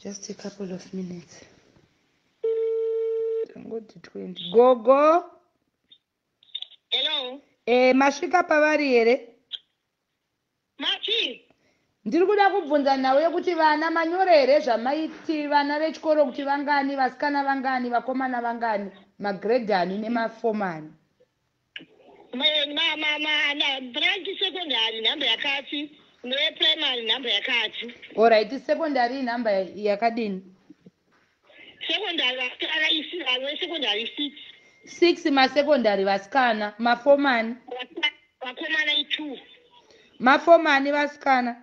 Just a couple of minutes. Go to 20. Go. Hello. Masvika pavari here? Machi. Ndiri kuda kubvunza nawe kuti vana manyore here zvamaiti vana vechikoro kuti vangani, vasikana vangani, vakomana vangani, magredhani nemafomani. Branch secondary namba yakati, primary namba yakati. Alright, secondary namba yakadini? Secondary secondary 6. 6 masecondary vasikana, mafomani? Vakomana 2. Mafomani vasikana?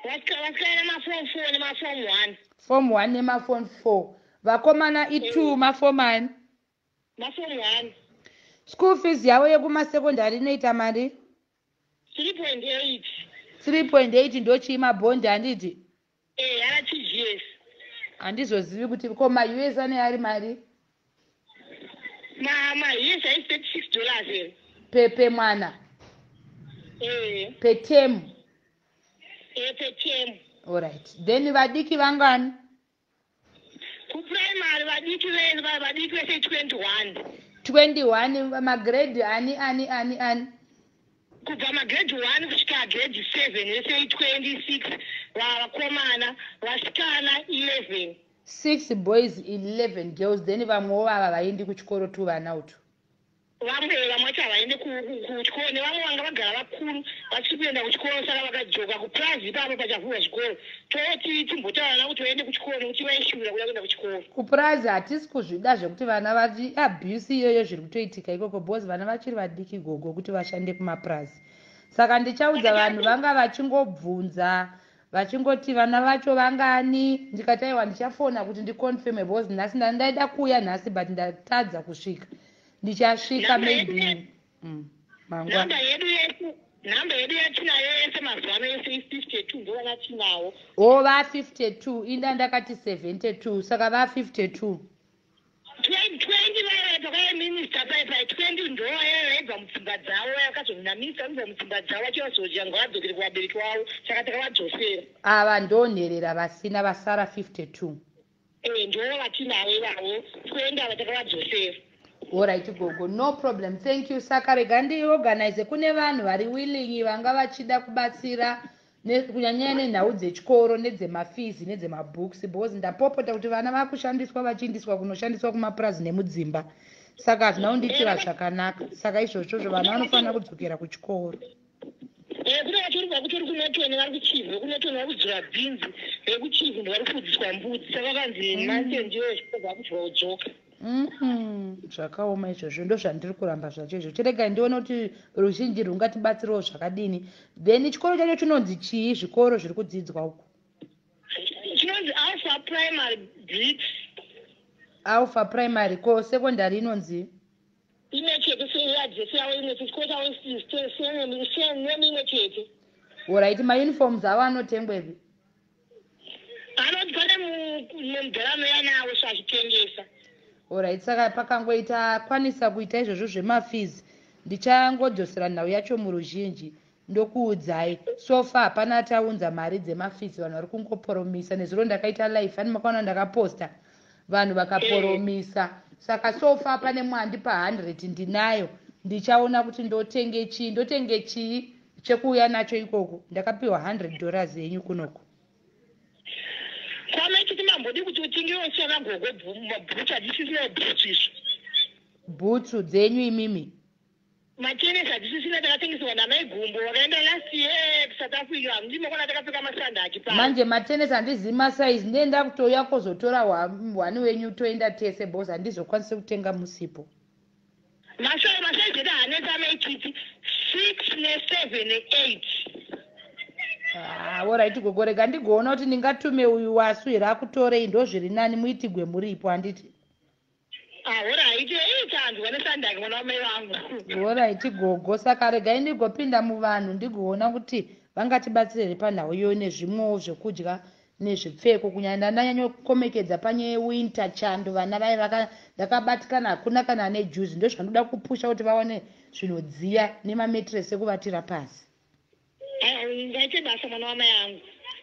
Vasikana maform 4 nemaform 1. Form 1 nemaform 4. Vakomana 2 mafomani? Maform 1. School fees yavo yekumasecondary inoita mari? 3.8. 3.8 ndochima bond handiti? Yana TGS. Handizozivi kuti koma US ane ari mari? Yes, I paid $6 here. Pe mwana? Per term? Per term. Alright. Then vadiki vangani? Kuprimary vadiki vese 21. 21 magrade ani? Kubva magrade 1 kusvika grade 7 vese 26. Vakomana vasikana 11. 6 boys 11 girls. Then vamwewo ava vaendi kuchikoro tu vana utu? Vamwe vacho havaendi kuchikoro nevamwe vanga vagara vakuru vachiri kuenda kuchikoro saka vakajoka kuprazi ipapo pachavhurwa chikoro toti timbotaurana kuti vaende kuchikoro nekuti vaishuvira kuda kuenda kuchikoro. Kuprazi hatisi kuzvida zvekuti vana vachi abuse iyoyo zviri kutoitika ikoko bhozi vana vachiri vadiki gogo kuti vashande kumaprazi. Saka ndichaudza vanhu vanga vachingobvunza vachingoti vana vacho vangani, ndikati aiwa ndichafona kuti ndiconfirme bhozi nhasi ndaida kuuya nhasi but ndatadza kusvika. Ndichasvika maybe mangwana. Namba yedu yatinayo yese mazuva ano yese 52 ndovana tinawo. Va 52 inda ndakati 72 saka va 52. 20 vaya pakayeminista paipai 20 ndo yaibva mupfungwa dzavo yakazonamisa kubva mupfungwa dzavo vachivazodya ngavadzokere kuvabereki vavo saka takavadzosera. Ava ndonherera vasina vasara 52. Ndo vatinavo ivavo 20 ava takavadzosera. Alright gogo, no problem, thank you. Saka rega ndiorganize kune vanhu vari willing vanga vachida kubatsira kunyanyanya nenhau dzechikoro nedzemafizi nedzemabooks because ndapopota kuti vana vakushandiswa vachiindiswa kunoshandiswa kumapurazi nemudzimba saka hazvina kunditira zvakanaka saka izvozvo vana vanofanira kudzokera kuchikoro. Kune vatorwa kutori kunotoni vari kuchivhu kunotoni vari kudzura bhinzi vekuchivhu ndovari kufudziswa mbudzi saka vanzi mase ndiyo zvikorwa kudyiwa kudzoka. Zvakaoma izvozvo ndozvandiri kuramba zvacho izvo chirega ndiona kuti ruzhinji rungatibatsirawo zvakadini. Then chikoro chacho chinonzi chii zvikoro zviri kudzidzwa uku? Chinonzi Alpha Primary Bricks. Alpha Primary. Ko secondary inonzi? Imwe chete seyadzese yavo imwe chete chikoro chavo nemimwe chete. Alright, mauniforms avo anotengwepi? Anoti pane mudharano yanawo zvazvitengesa. Alright, saka pakangoita kwanisa kuita izvozvo zvemafizi ndichangodzosera nhau yacho muruzhinji ndokuudzai so far hapana taunza mari dzemafizi vanhu vari kungoporomisa nezuro ndakaita life ani makaona ndakaposta vanhu vakaporomisa saka so far pane mwandi pa100 ndinayo ndichaona kuti ndotenge chii chekuuya nacho ikoko ndakapiwa $100 yenyu kunoko. Kwamechiti mambodi kuti utingiwo sona gogo mabhutsu hadisisina bhutsu izvo. Bhutsu dzenyu imimi? Matenesi hadisisina takatengeserwa namaigumbo vakaenda last year kuSouth Africa ndimokona takapfeka masandaki pano. Manje matenesi handizivi masaizi ndenda kutouya kuzotora wani wenyu toenda tese bhosi handizokwanise kutenga musipo. Masaizi edu hanesi amaititi 6 ne7 ne8. Alright gogo rega ndigoona kuti ndingatume uyu waswira akutorei ndo zviri nani muitigwe muripo handiti? Alright, itanzwa nesandaki mwana wamai vangu. Alright gogo saka rega ndigopinda muvanhu ndigoona kuti vangatibatsire panhau iyo nezvimwewo zvekudya nezvipfeko kunyanya ndanyanya kukomekedza panyaya yewinter chando vana vai ndakabatikana hakuna kana nejuzi ndozvanoda kupusha kuti vaone zvinodziya nemametiresi ekuvatira pasi. Ngaite basa mwana wamai yangu.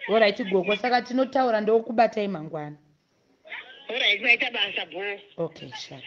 Alright gogo, saka tinotaura ndokubatai mangwana. Alright, maita basa bho. Okay, sure.